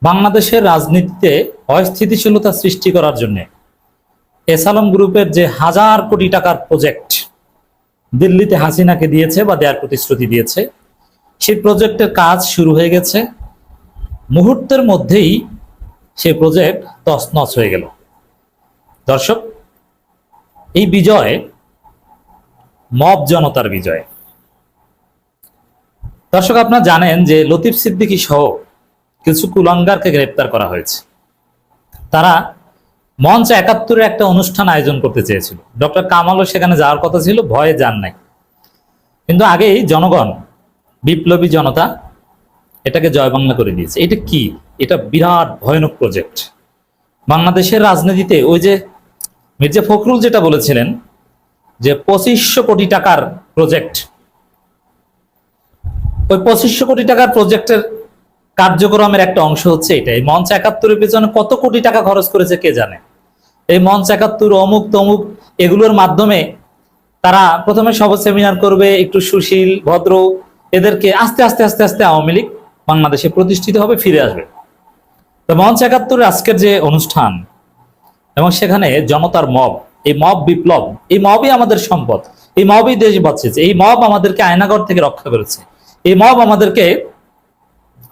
বাংলাদেশের রাজনীতিতে অস্থিতিশীলতা সৃষ্টি করার জন্য এসালম গ্রুপের যে হাজার কোটি টাকার প্রজেক্ট দিল্লিতে হাসিনাকে দিয়েছে বা দেওয়ার প্রতিশ্রুতি দিয়েছে, সেই প্রজেক্টের কাজ শুরু হয়ে গেছে। মুহূর্তের মধ্যেই সেই প্রজেক্ট তছনছ হয়ে গেল। দর্শক, এই বিজয় মব জনতার বিজয়। দর্শক, আপনারা জানেন যে লতিফ সিদ্দিকী সহ কিছু কুলাঙ্গারকে গ্রেপ্তার করা হয়েছে। তারা মঞ্চ ৭১-এর একটা অনুষ্ঠান আয়োজন করতে চেয়েছিল। ডক্টর কামালও সেখানে যাওয়ার কথা ছিল, ভয়ে যান নাই। কিন্তু আগেই জনগণ, বিপ্লবী জনতা এটাকে জয় বাংলা করে দিয়েছে। এটা কি? এটা বিরাট ভয়ানক প্রজেক্ট। বাংলাদেশের রাজনীতিতে ওই যে মির্জা ফখরুল যেটা বলেছিলেন যে ২৫০০ কোটি টাকার প্রজেক্ট, ওই ২৫০০ কোটি টাকার প্রজেক্টের কার্যক্রমের একটা অংশ হচ্ছে এটা। এই মঞ্চ ৭১-এর পেছনে কত কোটি টাকা খরচ করেছে কে জানে। এই মঞ্চ ৭১, অমুক তমুক, এগুলোর মাধ্যমে তারা প্রথমে সব সেমিনার করবে, একটু সুশীল ভদ্র, এদেরকে আস্তে আস্তে আস্তে আস্তে আওয়ামী লীগ বাংলাদেশে প্রতিষ্ঠিত হবে, ফিরে আসবে। তো মঞ্চ ৭১-এর আজকের যে অনুষ্ঠান এবং সেখানে জনতার মব, এই মব বিপ্লব, এই মবই আমাদের সম্পদ, এই মবই দেশ বাঁচিয়েছে, এই মব আমাদেরকে আয়নাগর থেকে রক্ষা করেছে, এই মব আমাদেরকে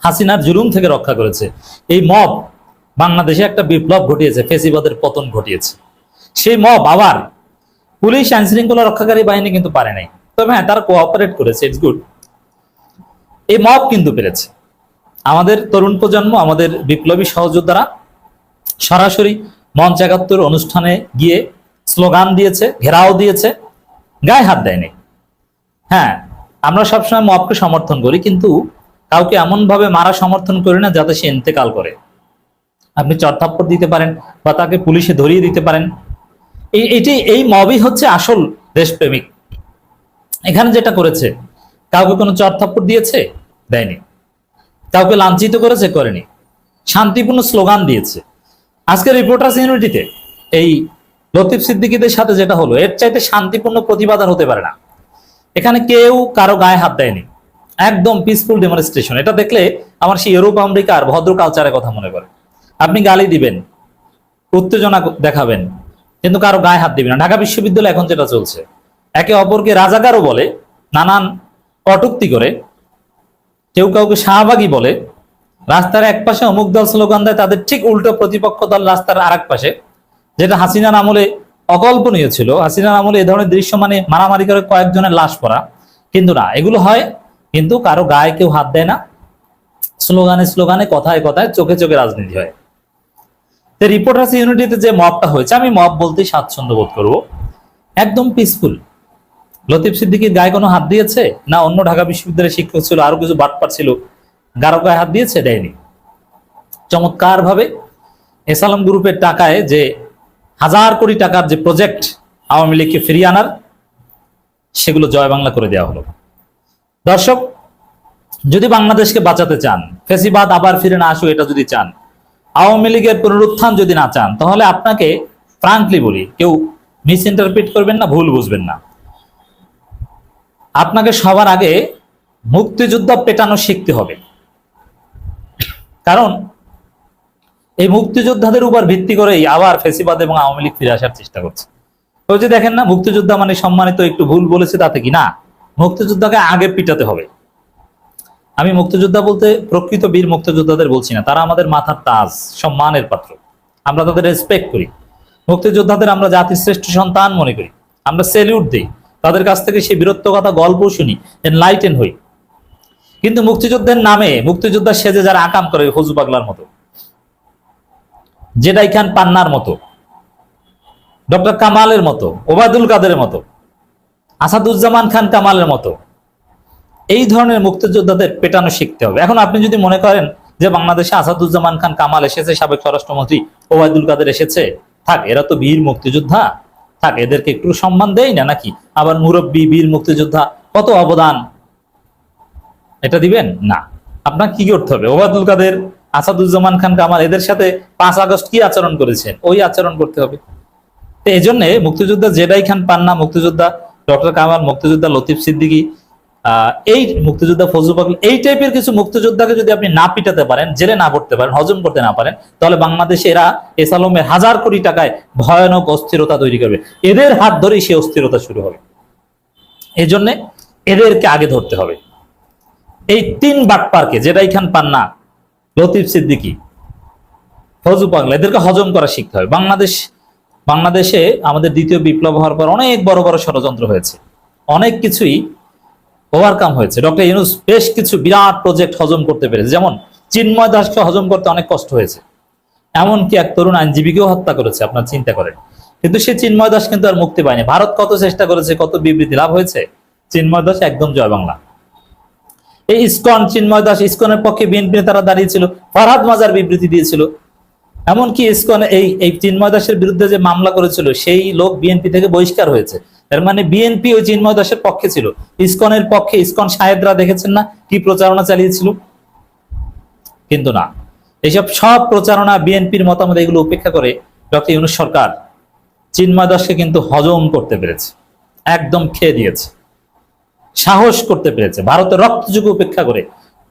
হাসিনার জুলুম থেকে রক্ষা করেছে, এই মব বাংলাদেশে একটা বিপ্লব ঘটিয়েছে, ফেসিবাদের পতন ঘটিয়েছে। সেই মব আবার পুলিশ আইন শৃঙ্খলা রক্ষাকারী বাহিনী কিন্তু পারে নাই, তবে হ্যাঁ তারা কোঅপারেট করেছে, ইটস গুড। এই মব কিন্তু পেরেছে। আমাদের তরুণ প্রজন্ম, আমাদের বিপ্লবী সহযোদ্ধারা সরাসরি মঞ্চ ৭১ অনুষ্ঠানে গিয়ে স্লোগান দিয়েছে, ঘেরাও দিয়েছে, গায়ে হাত দেয়নি। হ্যাঁ, আমরা সবসময় মবকে সমর্থন করি, কিন্তু কাউকে এমন ভাবে মারা সমর্থন করি না যাতে সে ইন্তেকাল করে। আপনি চড়থাপ্পড় দিতে পারেন বা তাকে পুলিশে ধরিয়ে দিতে পারেন। এই মবই হচ্ছে আসল দেশপ্রেমিক। এখানে যেটা করেছে, কাউকে কোনো চড়থাপ্পড় দিয়েছে? দেয়নি। কাউকে লাঞ্ছিত করেছে? করেনি। শান্তিপূর্ণ স্লোগান দিয়েছে। আজকে রিপোর্টার্স ইউনিটিতে এই লতিফ সিদ্দিকীদের সাথে যেটা হলো, এর চাইতে শান্তিপূর্ণ প্রতিবাদ আর হতে পারে না। এখানে কেউ কারো গায়ে হাত দেয়নি, একদম পিসফুল ডেমনস্ট্রেশন। এটা দেখলে আমার সেই ইউরোপ আমেরিকার ভদ্র কালচারের কথা মনে পড়ে। আপনি গালি দিবেন, উত্তেজনা দেখাবেন, কিন্তু কারো গায়ে হাত দিবেন না। ঢাকা বিশ্ববিদ্যালয় এখন যেটা চলছে, একে অপরকে রাজাকারও বলে, নানান কটূক্তি করে, কেউ কাউকে শাহবাগী বলে, রাস্তার এক পাশে অমুক দল স্লোগান দেয়, তাদের ঠিক উল্টো প্রতিপক্ষ দল রাস্তার আর এক পাশে, যেটা হাসিনার আমলে অকল্পনীয় ছিল। হাসিনার আমলে এ ধরনের দৃশ্য মানে মারামারি করে কয়েকজনের লাশ পড়া, কিন্তু না, এগুলো হয় কিন্তু কারো গায়ে কেউ হাত দেয় না। স্লোগানে স্লোগানে, কথায় কথায়, চোখে চোখে রাজনীতি হয়। রিপোর্টার্স ইউনিটিতে যে মবটা হয়েছে, আমি মব বলতে স্বাচ্ছন্দ্য বোধ করবো, একদম পিসফুল। লতিফ সিদ্দিকীর গায়ে কোনো হাত দিয়েছে না? অন্য ঢাকা বিশ্ববিদ্যালয়ের শিক্ষক ছিল, আরো কিছু বাটপার ছিল, গারো গায়ে হাত দিয়েছে? দেয়নি। চমৎকার ভাবে এসালম গ্রুপের টাকায় যে হাজার কোটি টাকার যে প্রজেক্ট আওয়ামী লীগকে ফিরিয়ে আনার, সেগুলো জয় বাংলা করে দেওয়া হলো। দর্শক, যদি বাংলাদেশকে বাঁচাতে চান, ফেসিবাদ আবার ফিরে না আসুক এটা যদি চান, আওয়ামী লীগের পুনরুত্থান যদি না চান, তাহলে আপনাকে ফ্রাঙ্কলি বলি, কেউ মিস ইন্টারপ্রিট করবেন না, ভুল বুঝবেন না, আপনাকে সবার আগে মুক্তিযুদ্ধ পেটানো শিখতে হবে। কারণ এই মুক্তিযোদ্ধাদের উপর ভিত্তি করেই আবার ফেসিবাদ এবং আওয়ামী লীগ ফিরে আসার চেষ্টা করছে। ওই যে দেখেন না, মুক্তিযোদ্ধা মানে সম্মানিত, একটু ভুল বলেছে তাতে কি না, মুক্তিযোদ্ধাকে আগে পিটাতে হবে। আমি মুক্তিযোদ্ধা বলতে প্রকৃত বীর মুক্তিযোদ্ধাদের বলছি না, তারা আমাদের মাথার তাজ, সম্মানের পাত্র, আমরা তাদের রেসপেক্ট করি। মুক্তিযোদ্ধাদের আমরা জাতির শ্রেষ্ঠ সন্তান মনে করি, আমরা সেলিউট দিই, তাদের কাছ থেকে সেই বীরত্ব কথা গল্প শুনি, এনলাইটেন হই। কিন্তু মুক্তিযুদ্ধের নামে মুক্তিযোদ্ধা সেজে যারা আকাম করে, ফজু পাগলার মতো, জেডাই খান পান্নার মতো, ডক্টর কামালের মতো, ওবায়দুল কাদেরের মতো, আসাদুজ্জামান খান কামালের মতো, এই ধরনের মুক্তিযোদ্ধাদের পেটানো শিখতে হবে। এখন আপনি যদি মনে করেন যে বাংলাদেশে আসাদুজ্জামান খান কামাল এসেছে, সাবেক স্বরাষ্ট্রমন্ত্রী ওবায়দুল কাদের এসেছে, থাক, এরা তো বীর মুক্তিযোদ্ধা, থাক, এদেরকে একটু সম্মান দেই না নাকি? আবার মুরব্বী বীর মুক্তিযোদ্ধা, কত অবদান, এটা দিবেন না। আপনার কি করতে হবে? ওবায়দুল কাদের, আসাদুজ্জামান খান কামাল, এদের সাথে 5 আগস্ট কি আচরণ করেছেন, ওই আচরণ করতে হবে। এই জন্য মুক্তিযোদ্ধা জেডাই খান পান্না, মুক্তিযোদ্ধা ডক্টর কামাল, মুক্তিযোদ্ধা লতিফ সিদ্দিকী, এই মুক্তিযোদ্ধা ফজলুল পাগল এই টাইপের কিছু মুক্তিযোদ্ধাকে যদি আপনি না পিটাতে পারেন, জেলে না করতে পারেন, হজম করতে না পারেন, তাহলে বাংলাদেশে এরা এসালমের হাজার কোটি টাকায় ভয়ানক অস্থিরতা তৈরি করবে। এদের হাত ধরেই সে অস্থিরতা শুরু হবে। এই জন্য এদেরকে আগে ধরতে হবে। এই তিন বাটপারকে, জেরাই খান পান্না, লতিফ সিদ্দিকী, ফজলুল পাগল, এদেরকে হজম করা শিখতে হবে। বাংলাদেশে আমাদের দ্বিতীয় বিপ্লব হওয়ার পর অনেক বড় বড় ষড়যন্ত্র হয়েছে, অনেক কিছুই ওভারকাম হয়েছে। ডক্টর ইউনূস বেশ কিছু বিরাট প্রজেক্ট হজম করতে পেরেছে, যেমন চিন্ময় দাসকে হজম করতে অনেক কষ্ট হয়েছে, এমনকি এক তরুণ আইনজীবীকেও হত্যা করেছে, আপনার চিন্তা করেন। কিন্তু সে চিন্ময় দাস কিন্তু আর মুক্তি পায়নি। ভারত কত চেষ্টা করেছে, কত বিবৃতি লাভ হয়েছে, চিন্ময় দাস একদম জয় বাংলা। এই ইসকন, চিন্ময় দাস ইসকনের পক্ষে বিএনপি নেতারা দাঁড়িয়েছিল, ফরহাদ মাজার বিবৃতি দিয়েছিল, এমনকি ইসকন এই চিন্ময় দাসের বিরুদ্ধে যে মামলা করেছিল সেই লোক বিএনপি থেকে বহিষ্কার হয়েছে। এর মানে বিএনপি ওই চিন্ময় দাসের পক্ষে ছিল, ইসকনের পক্ষে ইসকন সাহেবরা দেখেছেন না কি প্রচারণা চালিয়েছিল। কিন্তু না, এইসব সব প্রচারণা, বিএনপির মতামত, এগুলো উপেক্ষা করে ডক্টর ইউনূস সরকার চিন্ময় দাসকে কিন্তু হজম করতে পেরেছে, একদম খেয়ে দিয়েছে, সাহস করতে পেরেছে। ভারতের রক্তচুকু উপেক্ষা করে,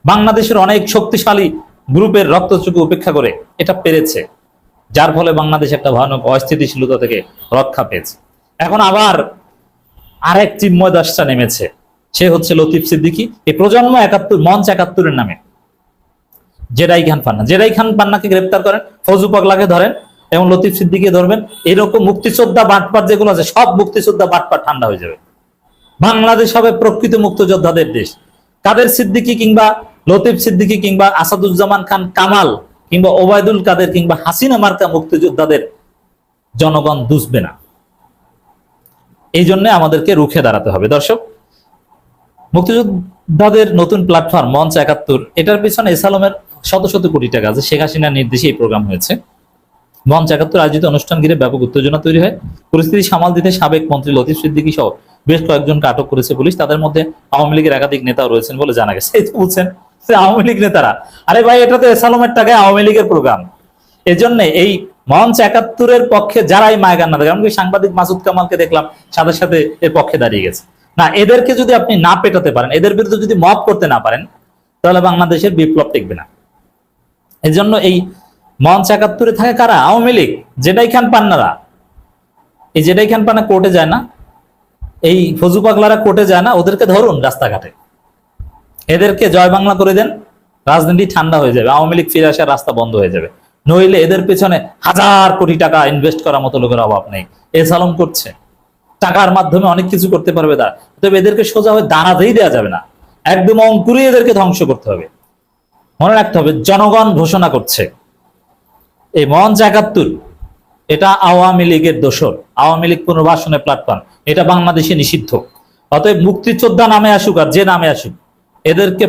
বাংলাদেশের অনেক শক্তিশালী গ্রুপের রক্তচুকু উপেক্ষা করে এটা পেরেছে, যার ফলে বাংলাদেশ একটা ভয়ানক অস্থিতিশীলতা থেকে রক্ষা পেয়েছে। এখন আবার আরেক চিন্ময় দাসটা নেমেছে, সে হচ্ছে লতিফ সিদ্দিকী। এই প্রজন্ম ৭১, মঞ্চ ৭১-এর নামে জেরাই খান পান্না, জেরাই খান পান্নাকে গ্রেপ্তার করেন, ফজলুল পাগলাকে ধরেন এবং লতিফ সিদ্দিকীকে ধরবেন। এরকম মুক্তিযোদ্ধা বাটপার যেগুলো আছে, সব মুক্তিযোদ্ধা বাটপার ঠান্ডা হয়ে যাবে। বাংলাদেশ হবে প্রকৃত মুক্তিযোদ্ধাদের দেশ। কাদের সিদ্দিকী কিংবা লতিফ সিদ্দিকী কিংবা আসাদুজ্জামান খান কামাল কিংবা ওবায়দুল কাদের কিংবা হাসিনা মার্কা মুক্তিযোদ্ধাদের জনগণ দুষবে না। এই জন্য আমাদেরকে রুখে দাঁড়াতে হবে। দর্শক, মুক্তিযোদ্ধাদের নতুন প্ল্যাটফর্ম মঞ্চ ৭১, এটার পিছনে এসালমের শত শত কোটি টাকা আছে। শেখ হাসিনার নির্দেশে এই প্রোগ্রাম হয়েছে। মঞ্চ ৭১ আয়োজিত অনুষ্ঠান ঘিরে ব্যাপক উত্তেজনা তৈরি হয়। পরিস্থিতি সামাল দিতে সাবেক মন্ত্রী লতিফ সিদ্দিকী সহ বেশ কয়েকজনকে আটক করেছে পুলিশ। তাদের মধ্যে আওয়ামী লীগের একাধিক নেতাও রয়েছেন বলে জানা গেছে। এই তো বলছেন আওয়ামী লীগ নেতারা, আরে ভাই এটা তো এসালমের টাকায় আওয়ামী লীগের প্রোগ্রাম। এজন্য এই মঞ্চ ৭১-এর পক্ষে যারাই মায়গান না, এমনকি সাংবাদিক মাসুদ কামালকে দেখলাম সাথে সাথে এর পক্ষে দাঁড়িয়ে গেছে। না, এদেরকে যদি আপনি না পেটাতে পারেন, এদের বিরুদ্ধে যদি মব করতে না পারেন, তাহলে বাংলাদেশের বিপ্লব টিকবে না। এই জন্য এই মঞ্চ ৭১-এ থাকে কারা? আওয়ামী লীগ, জেরাই খান পান্নারা। এই জেরাই খান পান্না কোর্টে যায় না, এই ফজলুল পাগলারা কোর্টে যায় না, ওদেরকে ধরুন রাস্তাঘাটে, এদেরকে জয় বাংলা করে দেন, রাজনীতি ঠান্ডা হয়ে যাবে, আওয়ামী লীগ ফিরে আসার রাস্তা বন্ধ হয়ে যাবে। নইলে এদের পেছনে হাজার কোটি টাকা ইনভেস্ট করার মতো লোকের অভাব নেই। এসালম করছে, টাকার মাধ্যমে অনেক কিছু করতে পারবে তারা, তবে এদেরকে সোজা হয়ে দাঁড়াতেই দেওয়া যাবে না, একদম অঙ্কুরে এদেরকে ধ্বংস করতে হবে। মনে রাখতে হবে, জনগণ ঘোষণা করছে এই মঞ্চ ৭১ এটা আওয়ামী লীগের দোসর, আওয়ামী লীগ পুনর্বাসনের প্ল্যাটফর্ম, এটা বাংলাদেশে নিষিদ্ধ। অতএব মুক্তিযোদ্ধা নামে আসুক আর যে নামে আসুক, এদেরকে